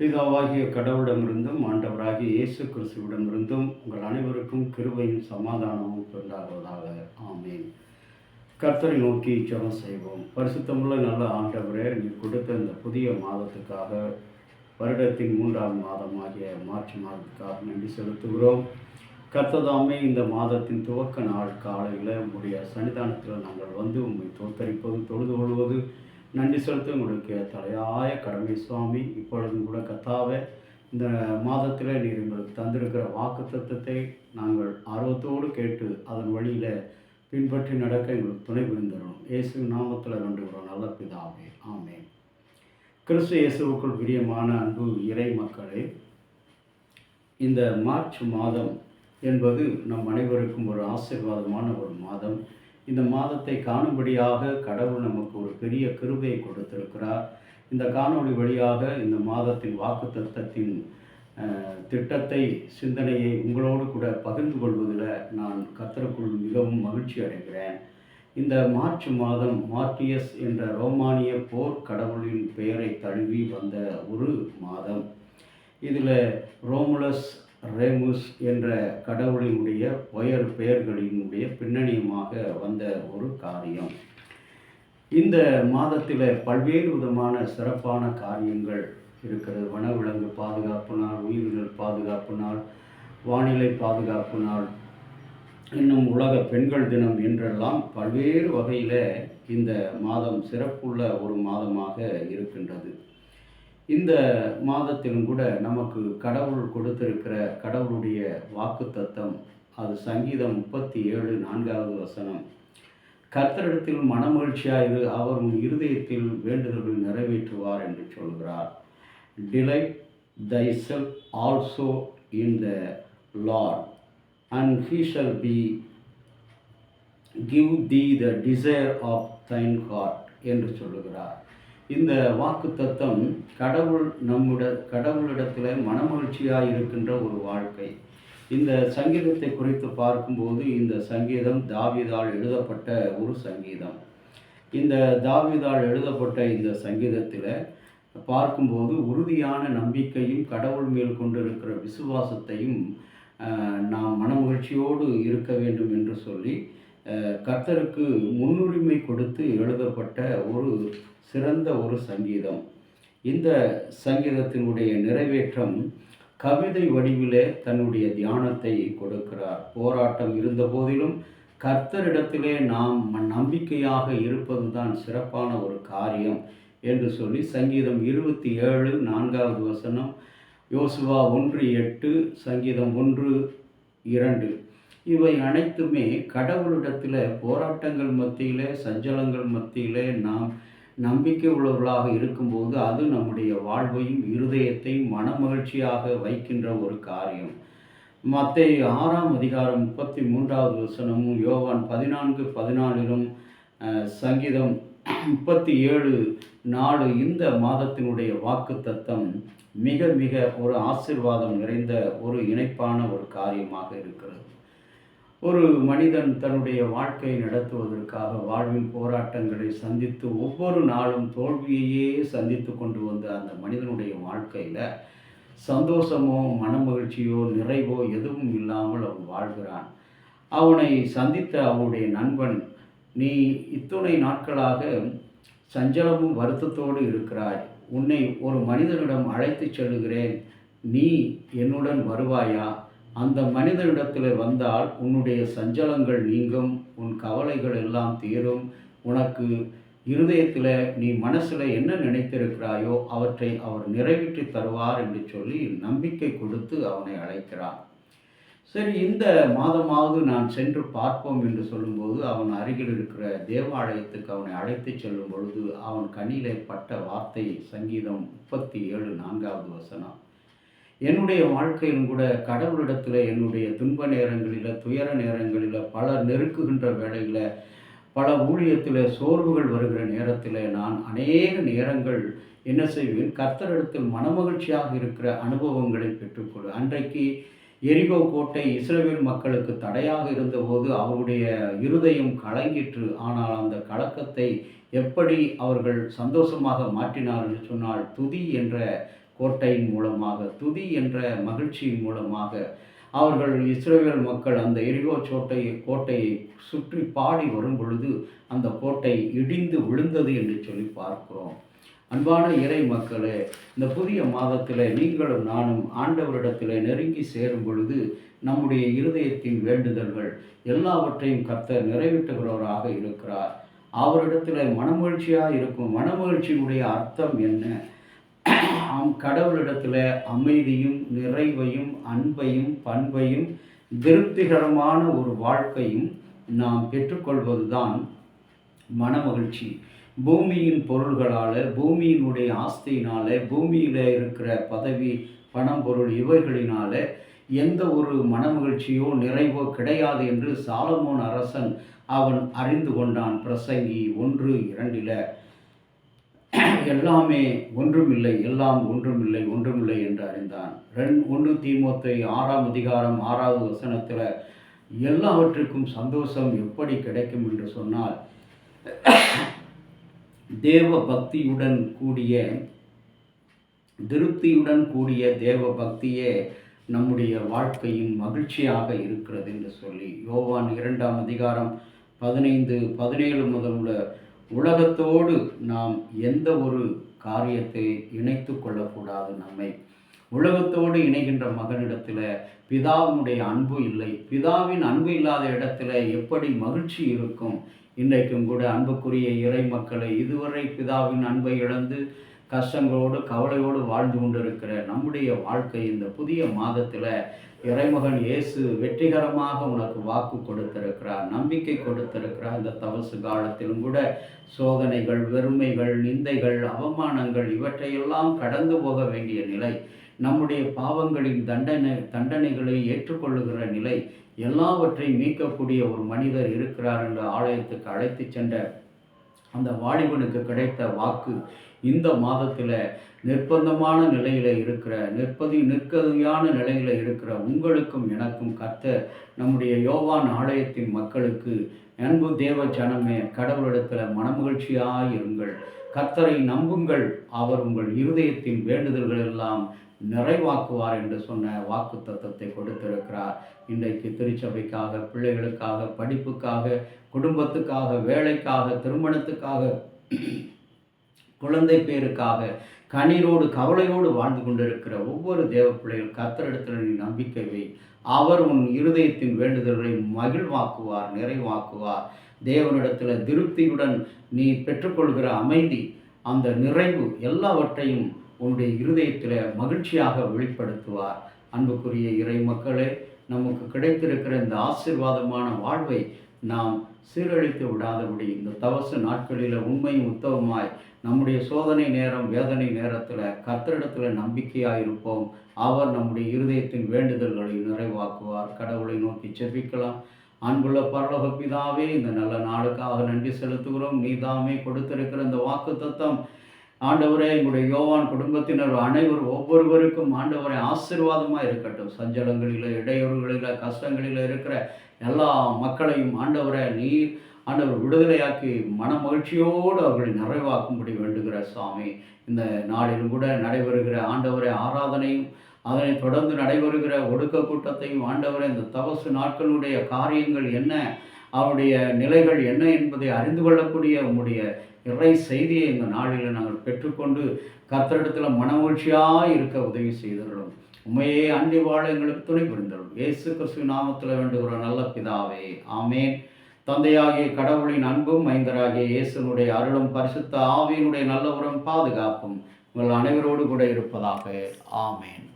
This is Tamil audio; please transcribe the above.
பிதாவாகிய கடவுளிடமிருந்தும் ஆண்டவராகிய இயேசு கிறிஸ்துவிடமிருந்தும் உங்கள் அனைவருக்கும் கிருபையும் சமாதானமும் உண்டாகுவதாக. ஆமேன். கர்த்தரை நோக்கி ஜெபம் செய்வோம். பரிசுத்தமுள்ள நல்ல ஆண்டவரே, நீ கொடுத்த இந்த புதிய மாதத்துக்காக, வருடத்தின் 3ஆம் மாதமாகிய மார்ச் மாதத்துக்காக நன்றி செலுத்துகிறோம். கர்த்ததாமே இந்த மாதத்தின் துவக்க நாள் காலையில் உங்களுடைய சன்னிதானத்தில் நாங்கள் வந்து உண்மை தோத்தரிப்பது, தொழுது கொள்வது, நன்றி செலுத்த உங்களுக்கு தலையாய கடமை சுவாமி. இப்பொழுதும் கூட கர்த்தாவே, இந்த மாதத்தில் நீர் எங்களுக்கு தந்திருக்கிற வாக்கு தத்துவத்தை நாங்கள் ஆர்வத்தோடு கேட்டு அதன் வழியில் பின்பற்றி நடக்க எங்களுக்கு துணை புரிந்துடும். இயேசு நாமத்தில் வேண்டுகிறோம் நல்ல பிதாவே. ஆமேன். கிறிஸ்து இயேசுவுக்குள் பிரியமான அன்பு இறை மக்களே, இந்த மார்ச் மாதம் என்பது நம் அனைவருக்கும் ஒரு ஆசீர்வாதமான ஒரு மாதம். இந்த மாதத்தை காணும்படியாக கடவுள் நமக்கு ஒரு பெரிய கிருபையை கொடுத்திருக்கிறார். இந்த காணொளி வழியாக இந்த மாதத்தின் வாக்கு தத்தத்தின் திட்டத்தை, சிந்தனையை உங்களோடு கூட பகிர்ந்து கொள்வதில் நான் கர்த்தருக்குள் மிகவும் மகிழ்ச்சி அடைகிறேன். இந்த மார்ச் மாதம் மார்டியஸ் என்ற ரோமானிய போர் கடவுளின் பெயரை தழுவி வந்த ஒரு மாதம். இதில் ரோமுலஸ், ரேமுஸ் என்ற கடவுளினுடைய பெயர்களினுடைய பின்னணியமாக வந்த ஒரு காரியம். இந்த மாதத்தில் பல்வேறு விதமான சிறப்பான காரியங்கள் இருக்கிறது. வனவிலங்கு பாதுகாப்பு நாள், உயிரினர் பாதுகாப்பு நாள், வானிலை பாதுகாப்பு நாள், இன்னும் உலக பெண்கள் தினம் என்றெல்லாம் பல்வேறு வகையில் இந்த மாதம் சிறப்புள்ள ஒரு மாதமாக இருக்கின்றது. இந்த மாதத்திலும் கூட நமக்கு கடவுள் கொடுத்திருக்கிற கடவுளுடைய வாக்கு தத்தம், அது சங்கீதம் 37 4வது வசனம். கர்த்தரிடத்தில் மனமகிழ்ச்சியாயிரு, அவர் உன் இருதயத்தில் வேண்டுதல்கள் நிறைவேற்றுவார் என்று சொல்கிறார். Delight thyself also in the Lord, and he shall give thee the desire of thine heart என்று சொல்லுகிறார். இந்த வாக்கு தத்தம் கடவுளிடத்தில் மனமகிழ்ச்சியாக இருக்கின்ற ஒரு வாழ்க்கை. இந்த சங்கீதத்தை குறித்து பார்க்கும்போது, இந்த சங்கீதம் தாவீதால் எழுதப்பட்ட ஒரு சங்கீதம். இந்த தாவீதால் எழுதப்பட்ட இந்த சங்கீதத்தில் பார்க்கும்போது உறுதியான நம்பிக்கையும் கடவுள் மேல் கொண்டிருக்கிற விசுவாசத்தையும் நாம் மனமகிழ்ச்சியோடு இருக்க வேண்டும் என்று சொல்லி கர்த்தருக்கு முன்னுரிமை கொடுத்து எழுதப்பட்ட ஒரு சிறந்த ஒரு சங்கீதம். இந்த சங்கீதத்தினுடைய நிறைவேற்றம் கவிதை வடிவிலே தன்னுடைய தியானத்தை கொடுக்கிறார். போராட்டம் இருந்த போதிலும் கர்த்தரிடத்திலே நாம் நம்பிக்கையாக இருப்பது தான் சிறப்பான ஒரு காரியம் என்று சொல்லி சங்கீதம் 27 4வது வசனம், யோசுவா 1:8, சங்கீதம் 1:2 இவை அனைத்துமே கடவுளிடத்தில் போராட்டங்கள் மத்தியிலே, சஞ்சலங்கள் மத்தியிலே நாம் நம்பிக்கை உள்ளவர்களாக இருக்கும்போது அது நம்முடைய வாழ்வையும் இருதயத்தையும் மனமகிழ்ச்சியாக வைக்கின்ற ஒரு காரியம். மத்தேயு 6ஆம் அதிகாரம் 33வது வசனமும், யோவான் 14:14 சங்கீதம் 37:4 இந்த மாதத்தினுடைய வாக்கு தத்தம் மிக மிக ஒரு ஆசீர்வாதம் நிறைந்த ஒரு இணைப்பான ஒரு காரியமாக இருக்கிறது. ஒரு மனிதன் தன்னுடைய வாழ்க்கையை நடத்துவதற்காக வாழ்வின் போராட்டங்களை சந்தித்து ஒவ்வொரு நாளும் தோல்வியையே சந்தித்து கொண்டு வந்த அந்த மனிதனுடைய வாழ்க்கையில் சந்தோஷமோ, மனமகிழ்ச்சியோ, நிறைவோ எதுவும் இல்லாமல் அவன் வாழ்கிறான். அவனை சந்தித்த அவனுடைய நண்பன், நீ இத்துணை நாட்களாக சஞ்சலமும் வருத்தத்தோடு இருக்கிறாய், உன்னை ஒரு மனிதனிடம் அழைத்து செல்லுகிறேன், நீ என்னுடன் வருவாயா? அந்த மனிதனிடத்தில் வந்தால் உன்னுடைய சஞ்சலங்கள் நீங்கும், உன் கவலைகள் எல்லாம் தீரும், உனக்கு இருதயத்தில் நீ மனசில் என்ன நினைத்திருக்கிறாயோ அவற்றை அவர் நிறைவேற்றி தருவார் என்று சொல்லி நம்பிக்கை கொடுத்து அவனை அழைக்கிறான். சரி, இந்த மாதமாவது நான் சென்று பார்ப்போம் என்று சொல்லும்போது அவன் அருகில் இருக்கிற தேவாலயத்துக்கு அவனை அழைத்து செல்லும் பொழுது அவன் கண்ணிலே பட்ட வார்த்தை சங்கீதம் 37 4வது வசனம். என்னுடைய வாழ்க்கையிலும் கூட கடவுளிடத்தில் என்னுடைய துன்ப நேரங்களில், துயர நேரங்களில், பல நெருக்குகின்ற வேளையில், பல ஊழியத்தில் சோர்வுகள் வருகிற நேரத்தில் நான் அநேக நேரங்கள் என்ன செய்வேன், கர்த்தரிடத்தில் மனமகிழ்ச்சியாக இருக்கிற அனுபவங்களை பெற்றுக்கொள். அன்றைக்கு எரிகோ கோட்டை இஸ்ரவேல் மக்களுக்கு தடையாக இருந்தபோது அவருடைய இருதயம் கலங்கிற்று. ஆனால் அந்த கலக்கத்தை எப்படி அவர்கள் சந்தோஷமாக மாற்றினார் என்று சொன்னால், துதி என்ற கோட்டையின் மூலமாக, துதி என்ற மகிழ்ச்சியின் மூலமாக அவர்கள் இஸ்ரவேல் மக்கள் அந்த எரிகோ கோட்டையை சுற்றி பாடி வரும் பொழுது அந்த கோட்டை இடிந்து விழுந்தது என்று சொல்லி பார்க்கிறோம். அன்பான இறை மக்களே, இந்த புதிய மாதத்தில் நீங்களும் நானும் ஆண்டவரிடத்தில் நெருங்கி சேரும் பொழுது நம்முடைய இருதயத்தின் வேண்டுதல்கள் எல்லாவற்றையும் கர்த்தர் நிறைவேற்றுகிறவராக இருக்கிறார். அவரிடத்தில் மனமகிழ்ச்சியாக இருக்கும். மனமகிழ்ச்சியினுடைய அர்த்தம் என்ன? கடவுளிடத்தில் அமைதியும் நிறைவையும் அன்பையும் பண்பையும் திருப்திகரமான ஒரு வாழ்க்கையும் நாம் பெற்றுக்கொள்வது தான் மனமகிழ்ச்சி. பூமியின் பொருள்களால், பூமியினுடைய ஆஸ்தியினால், பூமியில் இருக்கிற பதவி, பணம், பொருள் இவைகளினால எந்த ஒரு மனமகிழ்ச்சியோ நிறைவோ கிடையாது என்று சாலமோன் அரசன் அவன் அறிந்து கொண்டான். பிரசங்கி 1:2 எல்லாமே ஒன்றுமில்லை, எல்லாம் ஒன்றுமில்லை, ஒன்றுமில்லை என்று அறிந்தான். 1 தீமோத்தேயு 6:6 எல்லாவற்றுக்கும் சந்தோஷம் எப்படி கிடைக்கும் என்று சொன்னால், தேவ பக்தியுடன் கூடிய, திருப்தியுடன் கூடிய தேவ பக்தியே நம்முடைய வாழ்க்கையின் மகிழ்ச்சியாக இருக்கிறது என்று சொல்லி யோவான் 2:15-17 முதல் உலகத்தோடு நாம் எந்த ஒரு காரியத்தை இணைத்து கொள்ளக்கூடாது. நம்மை உலகத்தோடு இணைகின்ற மகனிடத்தில் பிதாவினுடைய அன்பு இல்லை. பிதாவின் அன்பு இல்லாத இடத்துல எப்படி மகிழ்ச்சி இருக்கும்? இன்றைக்கும் கூட அன்புக்குரிய இறை மக்களை இதுவரை பிதாவின் அன்பை இழந்து கஷ்டங்களோடு கவலையோடு வாழ்ந்து கொண்டிருக்கிற நம்முடைய வாழ்க்கை இந்த புதிய மாதத்தில் இறைமகன் இயேசு வெற்றிகரமாக உனக்கு வாக்கு கொடுத்திருக்கிறார், நம்பிக்கை கொடுத்திருக்கிறார். இந்த தவசு காலத்திலும் கூட சோதனைகள், வெறுமைகள், நிந்தைகள், அவமானங்கள் இவற்றையெல்லாம் கடந்து போக வேண்டிய நிலை, நம்முடைய பாவங்களின் தண்டனைகளை ஏற்றுக்கொள்ளுகிற நிலை, எல்லாவற்றையும் நீக்கக்கூடிய ஒரு மனிதர் இருக்கிறார் என்று ஆலயத்துக்கு அழைத்து சென்ற அந்த வாலிபனுக்கு கிடைத்த வாக்கு இந்த மாதத்தில் நிர்பந்தமான நிலையில் இருக்கிற, நிற்கதியான நிலையில் இருக்கிற உங்களுக்கும் எனக்கும் கர்த்தர் நம்முடைய யோவான் ஆலயத்தின் மக்களுக்கு, அன்பு தேவ ஜனமே, கடவுளிடத்தில் மனமகிழ்ச்சியாக இருங்கள், கர்த்தரை நம்புங்கள், அவர் உங்கள் இருதயத்தின் வேண்டுதல்கள் எல்லாம் நிறைவாக்குவார் என்று சொன்ன வாக்கு தத்தத்தை கொடுத்திருக்கிறார். இன்றைக்கு திருச்சபைக்காக, பிள்ளைகளுக்காக, படிப்புக்காக, குடும்பத்துக்காக, வேலைக்காக, திருமணத்துக்காக, குழந்தை பேருக்காக கண்ணீரோடு கவலையோடு வாழ்ந்து கொண்டிருக்கிற ஒவ்வொரு தேவ பிள்ளைகள் கர்த்தரிடத்தில் நீ நம்பிக்கை வை. அவர் உன் இருதயத்தின் வேண்டுதல்களை மகிழ்வாக்குவார், நிறைவாக்குவார். தேவனிடத்தில் திருப்தியுடன் நீ பெற்றுக்கொள்கிற அமைதி, அந்த நிறைவு எல்லாவற்றையும் உன்னுடைய இருதயத்தில் மகிழ்ச்சியாக வெளிப்படுத்துவார். அன்புக்குரிய இறை மக்களே, நமக்கு கிடைத்திருக்கிற இந்த ஆசீர்வாதமான வாழ்வை நாம் சீரழித்து விடாதபடி இந்த தவச நாட்களில் உண்மையும் உத்தவமாய் நம்முடைய சோதனை நேரம், வேதனை நேரத்தில் கர்த்தரிடத்தில் நம்பிக்கையாக இருப்போம். அவர் நம்முடைய இருதயத்தின் வேண்டுதல்களை நிறைவாக்குவார். கடவுளை நோக்கி ஜெபிக்கலாம். அன்புள்ள பரலோக பிதாவே, இந்த நல்ல நாளுக்காக நன்றி செலுத்துகிறோம். நீதாமே கொடுத்திருக்கிற இந்த வாக்கு தத்தம் ஆண்டவரே, எங்களுடைய யோவான் குடும்பத்தினர் ஒவ்வொருவருக்கும் ஆண்டவரை ஆசீர்வாதமாக இருக்கட்டும். சஞ்சலங்களில், இடையூறுகளில், கஷ்டங்களில் இருக்கிற எல்லா மக்களையும் ஆண்டவரை நீர் ஆண்டவர் விடுதலையாக்கி மன மகிழ்ச்சியோடு அவர்களை நிறைவாக்கும்படி வேண்டுகிற சுவாமி. இந்த நாளிலும் கூட நடைபெறுகிற ஆண்டவரை ஆராதனையும், அதனை தொடர்ந்து நடைபெறுகிற ஒடுக்க கூட்டத்தையும் ஆண்டவரை, இந்த தவசு நாட்களுடைய காரியங்கள் என்ன, அவருடைய நிலைகள் என்ன என்பதை அறிந்து கொள்ளக்கூடிய உங்களுடைய இறை செய்தியை இந்த நாளில் நாங்கள் பெற்றுக்கொண்டு கர்த்தரிடத்தில் மனமகிழ்ச்சியாக இருக்க உதவி செய்தவர்களும் உண்மையே அண்டி வாழ எங்களுக்கு துணை புரிந்தரும். இயேசு கிறிஸ்து நாமத்தில் வேண்டுகிற நல்ல பிதாவே, ஆமேன். தந்தையாகிய கடவுளின் அன்பும் மைந்தராகிய இயேசுனுடைய அருளும் பரிசுத்த ஆவியினுடைய நல்ல உரம் பாதுகாப்பும் உங்கள் அனைவரோடு கூட இருப்பதாக. ஆமேன்.